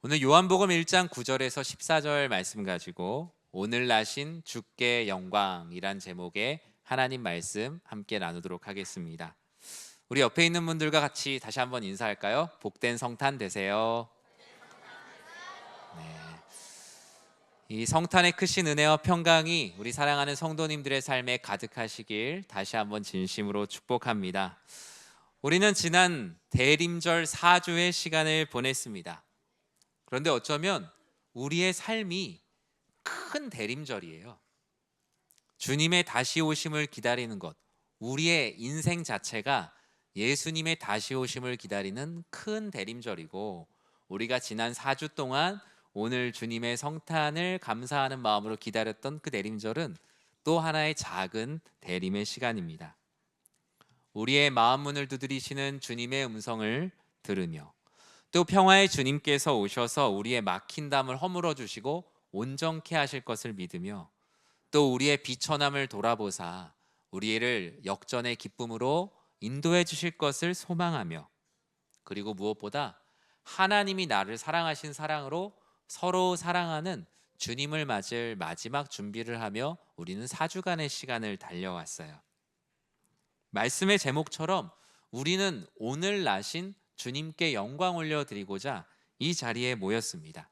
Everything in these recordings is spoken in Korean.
오늘 요한복음 1장 9절에서 14절 말씀 가지고 오늘 나신 주께 영광이란 제목의 하나님 말씀 함께 나누도록 하겠습니다. 우리 옆에 있는 분들과 같이 다시 한번 인사할까요? 복된 성탄 되세요. 네. 이 성탄의 크신 은혜와 평강이 우리 사랑하는 성도님들의 삶에 가득하시길 다시 한번 진심으로 축복합니다. 우리는 지난 대림절 4주의 시간을 보냈습니다. 그런데 어쩌면 우리의 삶이 큰 대림절이에요. 주님의 다시 오심을 기다리는 것, 우리의 인생 자체가 예수님의 다시 오심을 기다리는 큰 대림절이고, 우리가 지난 4주 동안 오늘 주님의 성탄을 감사하는 마음으로 기다렸던 그 대림절은 또 하나의 작은 대림의 시간입니다. 우리의 마음 문을 두드리시는 주님의 음성을 들으며 또 평화의 주님께서 오셔서 우리의 막힌 담을 허물어 주시고 온전케 하실 것을 믿으며 또 우리의 비천함을 돌아보사 우리를 역전의 기쁨으로 인도해 주실 것을 소망하며, 그리고 무엇보다 하나님이 나를 사랑하신 사랑으로 서로 사랑하는 주님을 맞을 마지막 준비를 하며 우리는 4주간의 시간을 달려왔어요. 말씀의 제목처럼 우리는 오늘 나신 주님께 영광 올려드리고자 이 자리에 모였습니다.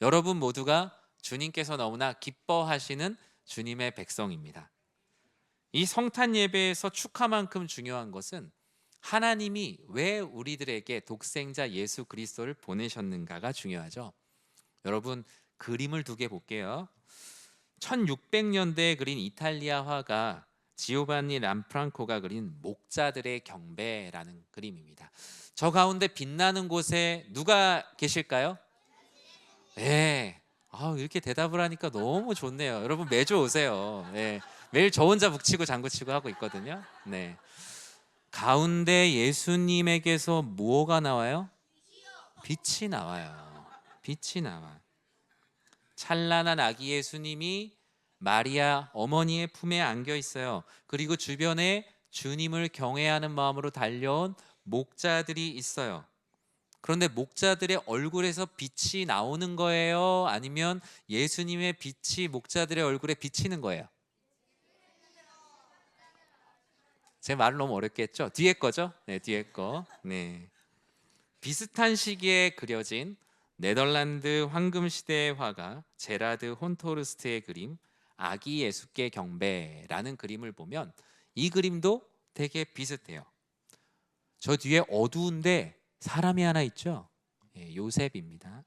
여러분 모두가 주님께서 너무나 기뻐하시는 주님의 백성입니다. 이 성탄 예배에서 축하만큼 중요한 것은 하나님이 왜 우리들에게 독생자 예수 그리스도를 보내셨는가가 중요하죠. 여러분, 그림을 두 개 볼게요. 1600년대에 그린 이탈리아 화가 지오반니 람프랑코가 그린 목자들의 경배라는 그림입니다. 저 가운데 빛나는 곳에 누가 계실까요? 네. 이렇게 대답을 하니까 너무 좋네요. 여러분 매주 오세요. 네. 매일 저 혼자 북치고 장구치고 하고 있거든요. 네. 가운데 예수님에게서 뭐가 나와요? 빛이 나와요. 빛이 나와. 찬란한 아기 예수님이 마리아 어머니의 품에 안겨 있어요. 그리고 주변에 주님을 경외하는 마음으로 달려온 목자들이 있어요. 그런데 목자들의 얼굴에서 빛이 나오는 거예요? 아니면 예수님의 빛이 목자들의 얼굴에 비치는 거예요? 제 말은 너무 어렵겠죠? 뒤에 거죠? 네, 뒤에 거. 네. 비슷한 시기에 그려진 네덜란드 황금 시대의 화가 제라드 혼토르스트의 그림 아기 예수께 경배라는 그림을 보면 이 그림도 되게 비슷해요. 저 뒤에 어두운데 사람이 하나 있죠? 요셉입니다.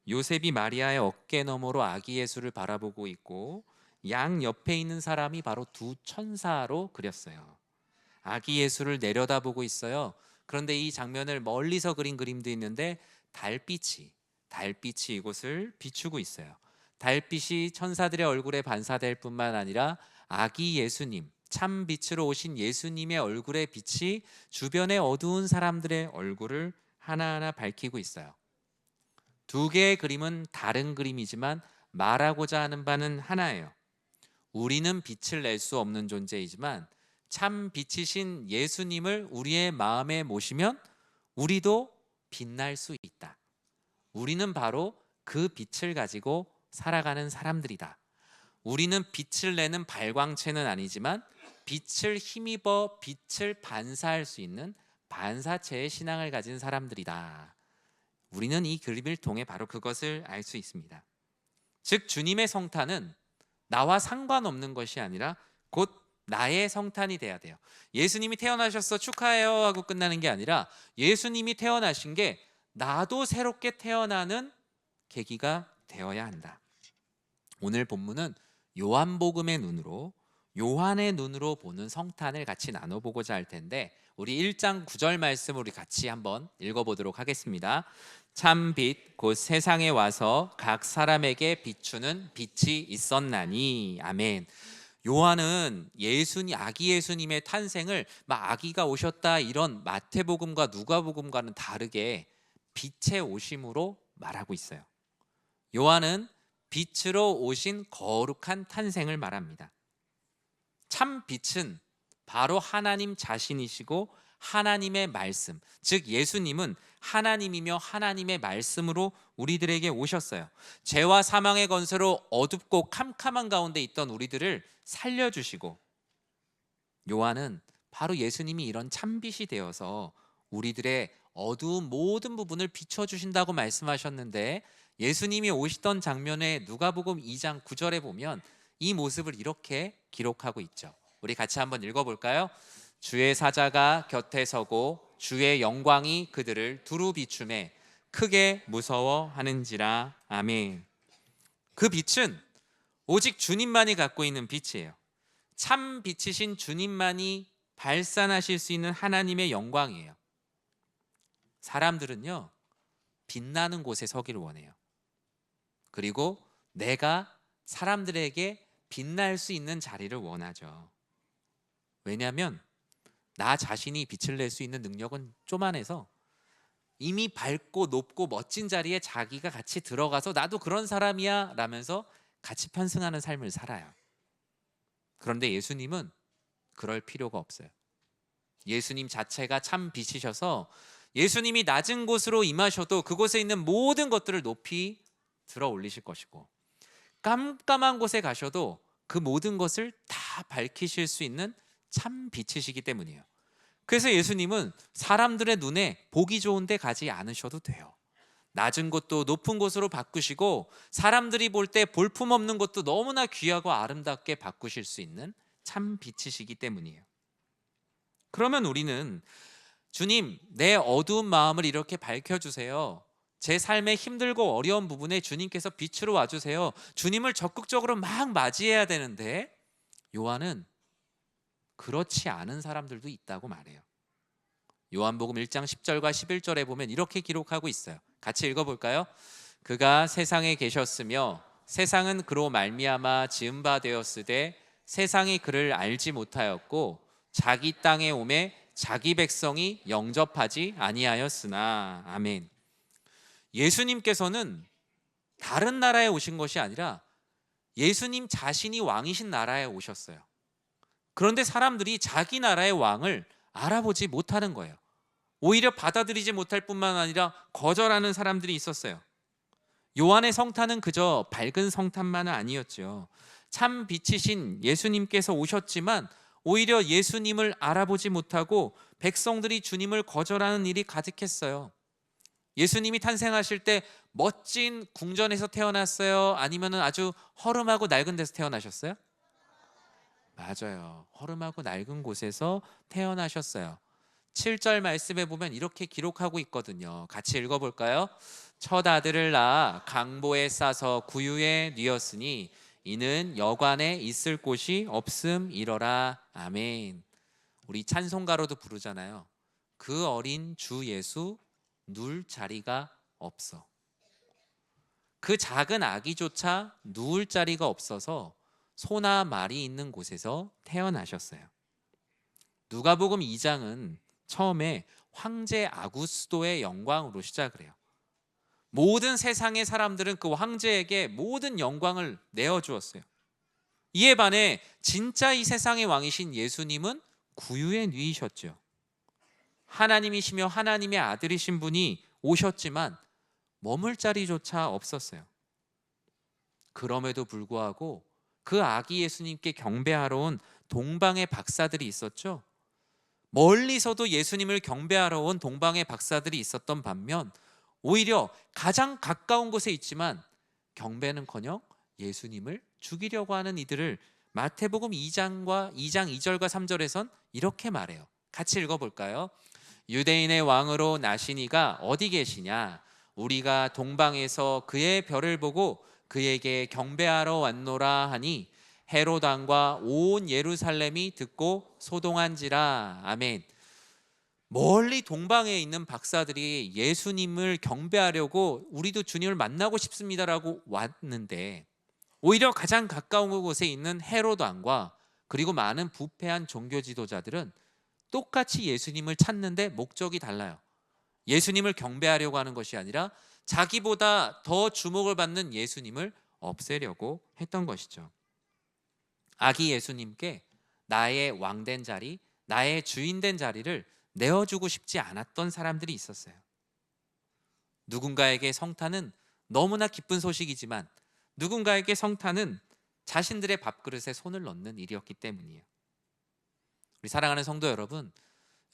요셉이 마리아의 어깨 너머로 아기 예수를 바라보고 있고 양 옆에 있는 사람이 바로 두 천사로 그렸어요. 아기 예수를 내려다보고 있어요. 그런데 이 장면을 멀리서 그린 그림도 있는데 달빛이 이곳을 비추고 있어요. 달빛이 천사들의 얼굴에 반사될 뿐만 아니라 아기 예수님, 참 빛으로 오신 예수님의 얼굴의 빛이 주변의 어두운 사람들의 얼굴을 하나하나 밝히고 있어요. 두 개의 그림은 다른 그림이지만 말하고자 하는 바는 하나예요. 우리는 빛을 낼 수 없는 존재이지만 참 빛이신 예수님을 우리의 마음에 모시면 우리도 빛날 수 있다. 우리는 바로 그 빛을 가지고 살아가는 사람들이다. 우리는 빛을 내는 발광체는 아니지만 빛을 힘입어 빛을 반사할 수 있는 반사체의 신앙을 가진 사람들이다. 우리는 이 그림을 통해 바로 그것을 알 수 있습니다. 즉 주님의 성탄은 나와 상관없는 것이 아니라 곧 나의 성탄이 돼야 돼요. 예수님이 태어나셨어 축하해요 하고 끝나는 게 아니라 예수님이 태어나신 게 나도 새롭게 태어나는 계기가 되어야 한다. 오늘 본문은 요한복음의 눈으로, 요한의 눈으로 보는 성탄을 같이 나눠보고자 할 텐데 우리 1장 9절 말씀을 우리 같이 한번 읽어보도록 하겠습니다. 참 빛 곧 세상에 와서 각 사람에게 비추는 빛이 있었나니. 아멘. 요한은 아기 예수님의 탄생을 막 아기가 오셨다 이런 마태복음과 누가복음과는 다르게 빛의 오심으로 말하고 있어요. 요한은 빛으로 오신 거룩한 탄생을 말합니다. 참 빛은 바로 하나님 자신이시고 하나님의 말씀, 즉 예수님은 하나님이며 하나님의 말씀으로 우리들에게 오셨어요. 죄와 사망의 건세로 어둡고 캄캄한 가운데 있던 우리들을 살려주시고, 요한은 바로 예수님이 이런 참빛이 되어서 우리들의 어두운 모든 부분을 비춰주신다고 말씀하셨는데, 예수님이 오시던 장면에 누가복음 2장 9절에 보면 이 모습을 이렇게 기록하고 있죠. 우리 같이 한번 읽어볼까요? 주의 사자가 곁에 서고 주의 영광이 그들을 두루 비추매 크게 무서워하는지라. 아멘. 그 빛은 오직 주님만이 갖고 있는 빛이에요. 참 빛이신 주님만이 발산하실 수 있는 하나님의 영광이에요. 사람들은요, 빛나는 곳에 서기를 원해요. 그리고 내가 사람들에게 빛날 수 있는 자리를 원하죠. 왜냐하면 나 자신이 빛을 낼 수 있는 능력은 쪼만해서 이미 밝고 높고 멋진 자리에 자기가 같이 들어가서 나도 그런 사람이야 라면서 같이 편승하는 삶을 살아요. 그런데 예수님은 그럴 필요가 없어요. 예수님 자체가 참 빛이셔서 예수님이 낮은 곳으로 임하셔도 그곳에 있는 모든 것들을 높이 들어 올리실 것이고, 깜깜한 곳에 가셔도 그 모든 것을 다 밝히실 수 있는 참 빛이시기 때문이에요. 그래서 예수님은 사람들의 눈에 보기 좋은 데 가지 않으셔도 돼요. 낮은 곳도 높은 곳으로 바꾸시고, 사람들이 볼 때 볼품없는 것도 너무나 귀하고 아름답게 바꾸실 수 있는 참 빛이시기 때문이에요. 그러면 우리는 주님, 내 어두운 마음을 이렇게 밝혀주세요. 제 삶의 힘들고 어려운 부분에 주님께서 빛으로 와주세요. 주님을 적극적으로 막 맞이해야 되는데, 요한은 그렇지 않은 사람들도 있다고 말해요. 요한복음 1장 10절과 11절에 보면 이렇게 기록하고 있어요. 같이 읽어볼까요? 그가 세상에 계셨으며 세상은 그로 말미암아 지은 바 되었으되 세상이 그를 알지 못하였고 자기 땅에 오매 자기 백성이 영접하지 아니하였으나. 아멘. 예수님께서는 다른 나라에 오신 것이 아니라 예수님 자신이 왕이신 나라에 오셨어요. 그런데 사람들이 자기 나라의 왕을 알아보지 못하는 거예요. 오히려 받아들이지 못할 뿐만 아니라 거절하는 사람들이 있었어요. 요한의 성탄은 그저 밝은 성탄만은 아니었죠. 참 빛이신 예수님께서 오셨지만 오히려 예수님을 알아보지 못하고 백성들이 주님을 거절하는 일이 가득했어요. 예수님이 탄생하실 때 멋진 궁전에서 태어났어요? 아니면 아주 허름하고 낡은 데서 태어나셨어요? 맞아요. 허름하고 낡은 곳에서 태어나셨어요. 7절 말씀에 보면 이렇게 기록하고 있거든요. 같이 읽어볼까요? 첫 아들을 낳아 강보에 싸서 구유에 뉘었으니 이는 여관에 있을 곳이 없음이러라. 아멘. 우리 찬송가로도 부르잖아요. 그 어린 주 예수 누울 자리가 없어. 그 작은 아기조차 누울 자리가 없어서 소나 말이 있는 곳에서 태어나셨어요. 누가복음 2장은 처음에 황제 아구스도의 영광으로 시작을 해요. 모든 세상의 사람들은 그 황제에게 모든 영광을 내어주었어요. 이에 반해 진짜 이 세상의 왕이신 예수님은 구유에 누이셨죠. 하나님이시며 하나님의 아들이신 분이 오셨지만 머물 자리조차 없었어요. 그럼에도 불구하고 그 아기 예수님께 경배하러 온 동방의 박사들이 있었죠. 멀리서도 예수님을 경배하러 온 동방의 박사들이 있었던 반면 오히려 가장 가까운 곳에 있지만 경배는커녕 예수님을 죽이려고 하는 이들을 마태복음 2장 2절과 3절에선 이렇게 말해요. 같이 읽어볼까요? 유대인의 왕으로 나신 이가 어디 계시냐? 우리가 동방에서 그의 별을 보고 그에게 경배하러 왔노라 하니 헤롯 왕과 온 예루살렘이 듣고 소동한지라. 아멘. 멀리 동방에 있는 박사들이 예수님을 경배하려고 우리도 주님을 만나고 싶습니다라고 왔는데 오히려 가장 가까운 곳에 있는 헤롯 왕과 그리고 많은 부패한 종교 지도자들은 똑같이 예수님을 찾는데 목적이 달라요. 예수님을 경배하려고 하는 것이 아니라 자기보다 더 주목을 받는 예수님을 없애려고 했던 것이죠. 아기 예수님께 나의 왕된 자리, 나의 주인된 자리를 내어주고 싶지 않았던 사람들이 있었어요. 누군가에게 성탄은 너무나 기쁜 소식이지만 누군가에게 성탄은 자신들의 밥그릇에 손을 넣는 일이었기 때문이에요. 우리 사랑하는 성도 여러분,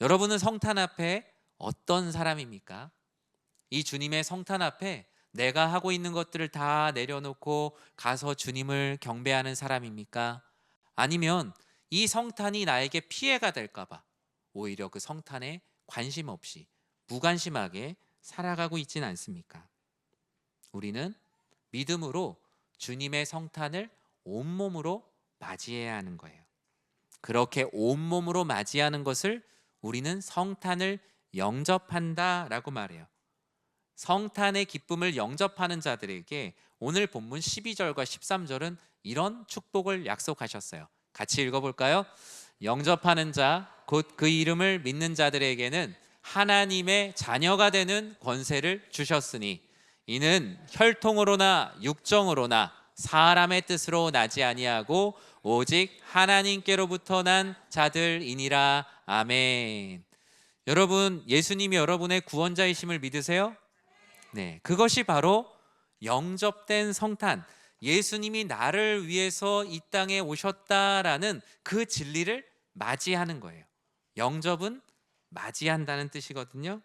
여러분은 성탄 앞에 어떤 사람입니까? 이 주님의 성탄 앞에 내가 하고 있는 것들을 다 내려놓고 가서 주님을 경배하는 사람입니까? 아니면 이 성탄이 나에게 피해가 될까 봐 오히려 그 성탄에 관심 없이 무관심하게 살아가고 있지는 않습니까? 우리는 믿음으로 주님의 성탄을 온몸으로 맞이해야 하는 거예요. 그렇게 온몸으로 맞이하는 것을 우리는 성탄을 영접한다라고 말해요. 성탄의 기쁨을 영접하는 자들에게 오늘 본문 12절과 13절은 이런 축복을 약속하셨어요. 같이 읽어볼까요? 영접하는 자, 곧 그 이름을 믿는 자들에게는 하나님의 자녀가 되는 권세를 주셨으니 이는 혈통으로나 육정으로나 사람의 뜻으로 나지 아니하고 오직 하나님께로부터 난 자들이니라. 아멘. 여러분, 예수님이 여러분의 구원자이심을 믿으세요? 네, 그것이 바로 영접된 성탄, 예수님이 나를 위해서 이 땅에 오셨다라는 그 진리를 맞이하는 거예요. 영접은 맞이한다는 뜻이거든요.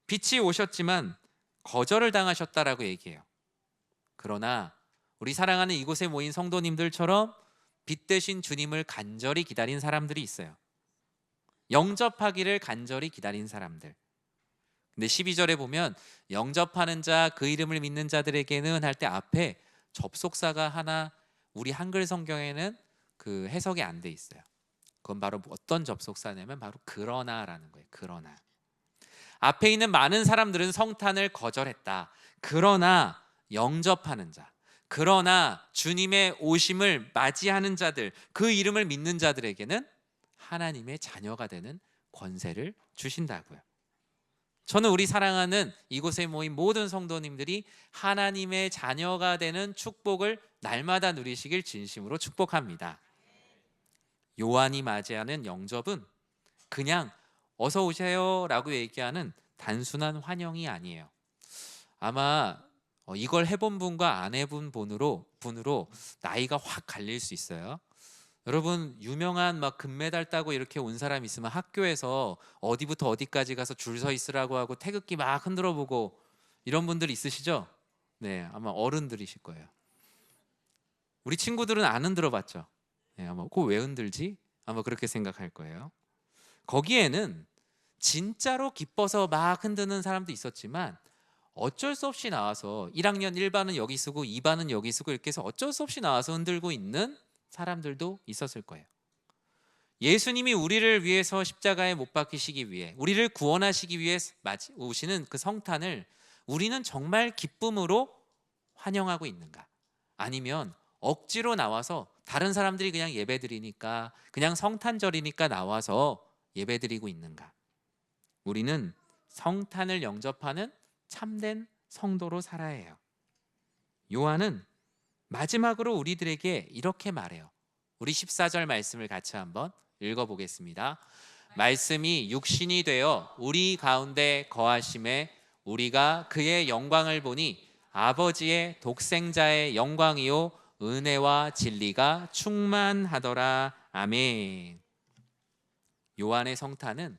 빛이 오셨지만 거절을 당하셨다라고 얘기해요. 그러나 우리 사랑하는 이곳에 모인 성도님들처럼 빛 대신 주님을 간절히 기다린 사람들이 있어요. 영접하기를 간절히 기다린 사람들. 근데 12절에 보면 영접하는 자, 그 이름을 믿는 자들에게는 할 때 앞에 접속사가 하나 우리 한글 성경에는 그 해석이 안 돼 있어요. 그건 바로 어떤 접속사냐면 바로 그러나라는 거예요. 그러나. 앞에 있는 많은 사람들은 성탄을 거절했다. 그러나 영접하는 자, 그러나 주님의 오심을 맞이하는 자들, 그 이름을 믿는 자들에게는 하나님의 자녀가 되는 권세를 주신다고요. 저는 우리 사랑하는 이곳에 모인 모든 성도님들이 하나님의 자녀가 되는 축복을 날마다 누리시길 진심으로 축복합니다. 요한이 맞이하는 영접은 그냥 어서 오세요 라고 얘기하는 단순한 환영이 아니에요. 아마 이걸 해본 분과 안 해본 분으로 나이가 확 갈릴 수 있어요. 여러분, 유명한 막 금메달 따고 이렇게 온 사람 있으면 학교에서 어디부터 어디까지 가서 줄 서 있으라고 하고 태극기 막 흔들어 보고 이런 분들 있으시죠? 네, 아마 어른들이실 거예요. 우리 친구들은 안 흔들어 봤죠? 네, 아마 그거 왜 흔들지? 아마 그렇게 생각할 거예요. 거기에는 진짜로 기뻐서 막 흔드는 사람도 있었지만 어쩔 수 없이 나와서 1학년 1반은 여기 쓰고 2반은 여기 쓰고 이렇게 해서 어쩔 수 없이 나와서 흔들고 있는 사람들도 있었을 거예요. 예수님이 우리를 위해서 십자가에 못 박히시기 위해, 우리를 구원하시기 위해 오시는 그 성탄을 우리는 정말 기쁨으로 환영하고 있는가? 아니면 억지로 나와서 다른 사람들이 그냥 예배드리니까, 그냥 성탄절이니까 나와서 예배드리고 있는가? 우리는 성탄을 영접하는 참된 성도로 살아야 해요. 요한은 마지막으로 우리들에게 이렇게 말해요. 우리 14절 말씀을 같이 한번 읽어보겠습니다. 말씀이 육신이 되어 우리 가운데 거하심에 우리가 그의 영광을 보니 아버지의 독생자의 영광이요 은혜와 진리가 충만하더라. 아멘. 요한의 성탄은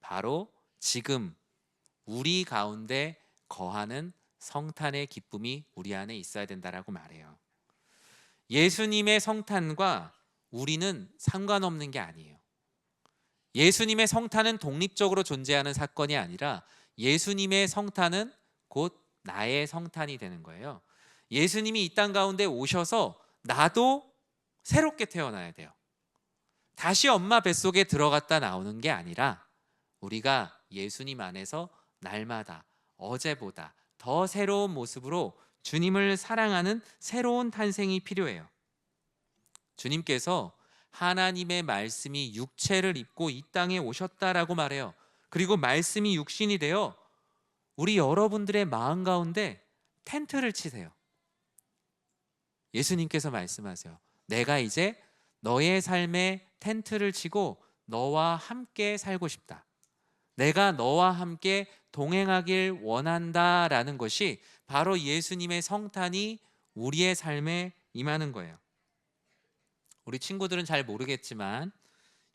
바로 지금 우리 가운데 거하는 성탄의 기쁨이 우리 안에 있어야 된다라고 말해요. 예수님의 성탄과 우리는 상관없는 게 아니에요. 예수님의 성탄은 독립적으로 존재하는 사건이 아니라 예수님의 성탄은 곧 나의 성탄이 되는 거예요. 예수님이 이 땅 가운데 오셔서 나도 새롭게 태어나야 돼요. 다시 엄마 뱃속에 들어갔다 나오는 게 아니라 우리가 예수님 안에서 날마다 어제보다 더 새로운 모습으로 주님을 사랑하는 새로운 탄생이 필요해요. 주님께서 하나님의 말씀이 육체를 입고 이 땅에 오셨다라고 말해요. 그리고 말씀이 육신이 되어 우리 여러분들의 마음 가운데 텐트를 치세요. 예수님께서 말씀하세요. 내가 이제 너의 삶에 텐트를 치고 너와 함께 살고 싶다. 내가 너와 함께 동행하길 원한다라는 것이 바로 예수님의 성탄이 우리의 삶에 임하는 거예요. 우리 친구들은 잘 모르겠지만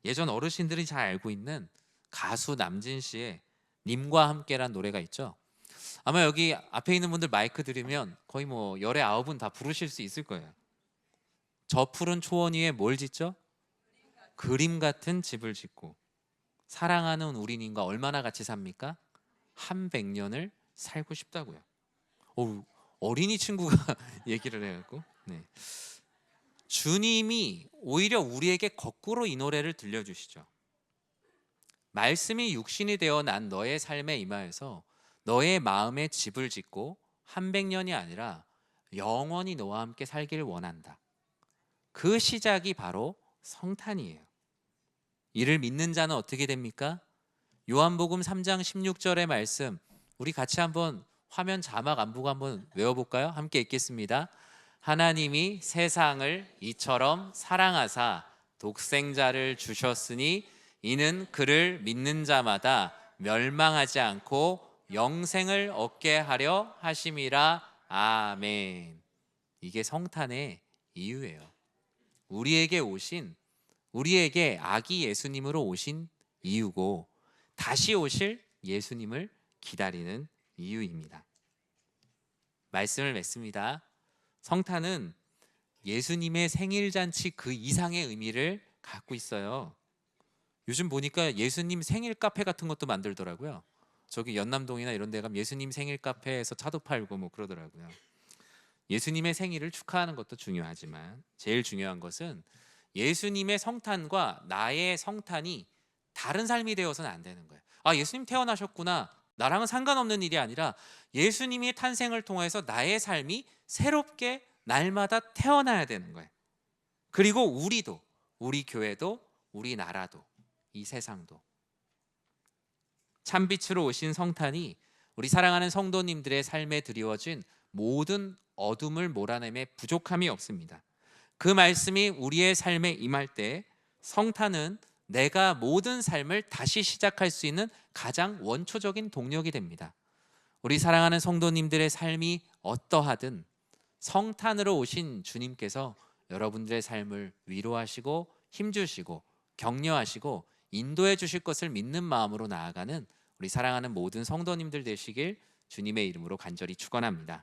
예전 어르신들이 잘 알고 있는 가수 남진 씨의 님과 함께란 노래가 있죠. 아마 여기 앞에 있는 분들 마이크 들으면 거의 뭐 열의 아홉은 다 부르실 수 있을 거예요. 저 푸른 초원 위에 뭘 짓죠? 그림 같은 집을 짓고 사랑하는 우리 님과 얼마나 같이 삽니까? 한 100년을 살고 싶다고요. 어린이 친구가 얘기를 해갖고 네. 주님이 오히려 우리에게 거꾸로 이 노래를 들려주시죠. 말씀이 육신이 되어 난 너의 삶에 임하여서 너의 마음에 집을 짓고 한 100년이 아니라 영원히 너와 함께 살기를 원한다. 그 시작이 바로 성탄이에요. 이를 믿는 자는 어떻게 됩니까? 요한복음 3장 16절의 말씀, 우리 같이 한번 화면 자막 안 보고 한번 외워볼까요? 함께 읽겠습니다. 하나님이 세상을 이처럼 사랑하사 독생자를 주셨으니 이는 그를 믿는 자마다 멸망하지 않고 영생을 얻게 하려 하심이라. 아멘. 이게 성탄의 이유예요. 우리에게 아기 예수님으로 오신 이유고 다시 오실 예수님을 기다리는 이유입니다. 말씀을 맺습니다. 성탄은 예수님의 생일잔치 그 이상의 의미를 갖고 있어요. 요즘 보니까 예수님 생일 카페 같은 것도 만들더라고요. 저기 연남동이나 이런 데 가면 예수님 생일 카페에서 차도 팔고 뭐 그러더라고요. 예수님의 생일을 축하하는 것도 중요하지만 제일 중요한 것은 예수님의 성탄과 나의 성탄이 다른 삶이 되어서는 안 되는 거예요. 아, 예수님 태어나셨구나. 나랑은 상관없는 일이 아니라 예수님의 탄생을 통해서 나의 삶이 새롭게 날마다 태어나야 되는 거예요. 그리고 우리도, 우리 교회도, 우리 나라도, 이 세상도. 참빛으로 오신 성탄이 우리 사랑하는 성도님들의 삶에 드리워진 모든 어둠을 몰아내매 부족함이 없습니다. 그 말씀이 우리의 삶에 임할 때 성탄은 내가 모든 삶을 다시 시작할 수 있는 가장 원초적인 동력이 됩니다. 우리 사랑하는 성도님들의 삶이 어떠하든 성탄으로 오신 주님께서 여러분들의 삶을 위로하시고 힘주시고 격려하시고 인도해 주실 것을 믿는 마음으로 나아가는 우리 사랑하는 모든 성도님들 되시길 주님의 이름으로 간절히 축원합니다.